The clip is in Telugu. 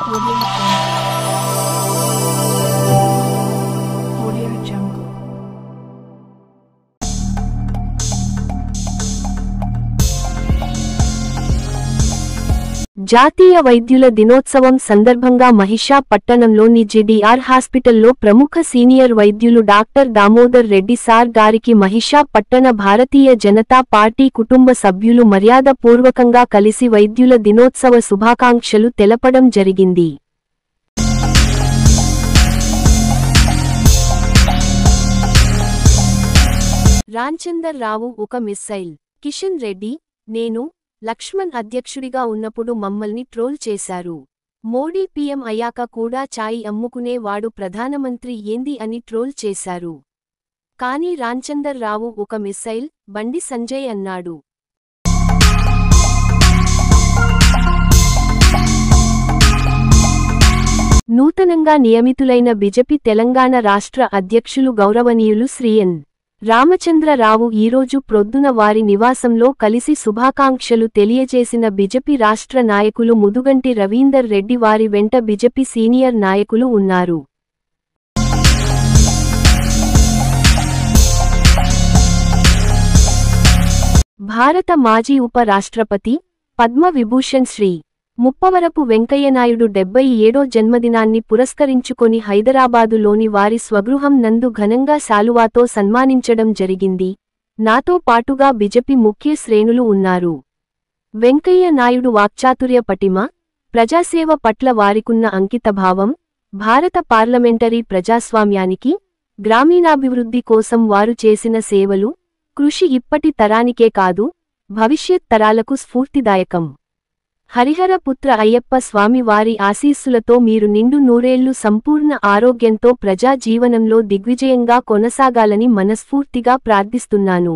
Audio Jungle. జాతీయ వైద్యుల దినోత్సవం సందర్భంగా మహిషా పట్టణంలోని జెడిఆర్ హాస్పిటల్లో ప్రముఖ సీనియర్ వైద్యులు డాక్టర్ దామోదర్ రెడ్డి సార్ గారికి మహిషా పట్టణ భారతీయ జనతా పార్టీ కుటుంబ సభ్యులు మర్యాదపూర్వకంగా కలిసి వైద్యుల దినోత్సవ శుభాకాంక్షలు తెలపడం జరిగింది. రాంచందర్ రావు ఒక మిస్సైల్. కిషన్ రెడ్డి, నేను లక్ష్మణ్ అధ్యక్షుడిగా ఉన్నప్పుడు మమ్మల్ని ట్రోల్ చేశారు. మోడీ పీఎం అయ్యాక కూడా చాయ్ అమ్ముకునే వాడు ప్రధానమంత్రి ఏంది అని ట్రోల్ చేశారు. కానీ రాంచందర్ రావు ఒక మిస్సైల్, బండి సంజయ్ అన్నాడు. నూతనంగా నియమితులైన బీజేపీ తెలంగాణ రాష్ట్ర అధ్యక్షులు గౌరవనీయులు శ్రీ ఎన్. రామచంద్రరావు ఈరోజు ప్రొద్దున వారి నివాసంలో కలిసి శుభాకాంక్షలు తెలియజేసిన బీజేపీ రాష్ట్ర నాయకులు ముదుగంటి రవీందర్ రెడ్డి వారి వెంట బీజేపీ సీనియర్ నాయకులు ఉన్నారు. భారత మాజీ ఉప రాష్ట్రపతి, పద్మ విభూషణ్ శ్రీ ముప్పవరపు వెంకయ్యనాయుడు 77వ జన్మదినాన్ని పురస్కరించుకొని హైదరాబాదులోని వారి స్వగృహం నందు ఘనంగా శాలువాతో సన్మానించడం జరిగింది. నాతో పాటుగా బీజేపీ ముఖ్య శ్రేణులు ఉన్నారు. వెంకయ్య నాయుడు వాక్చాతుర్య పటిమ, ప్రజాసేవ పట్ల వారికున్న అంకితభావం, భారత పార్లమెంటరీ ప్రజాస్వామ్యానికి, గ్రామీణాభివృద్ధి కోసం వారు చేసిన సేవలు, కృషి ఇప్పటి తరానికే కాదు, భవిష్యత్ తరాలకు స్ఫూర్తిదాయకం. హరిహరపుత్ర అయ్యప్ప స్వామి వారి ఆశీస్సులతో మీరు నిండు నూరేళ్లు సంపూర్ణ ఆరోగ్యంతో ప్రజా జీవనంలో దిగ్విజయంగా కొనసాగాలని మనస్ఫూర్తిగా ప్రార్థిస్తున్నాను.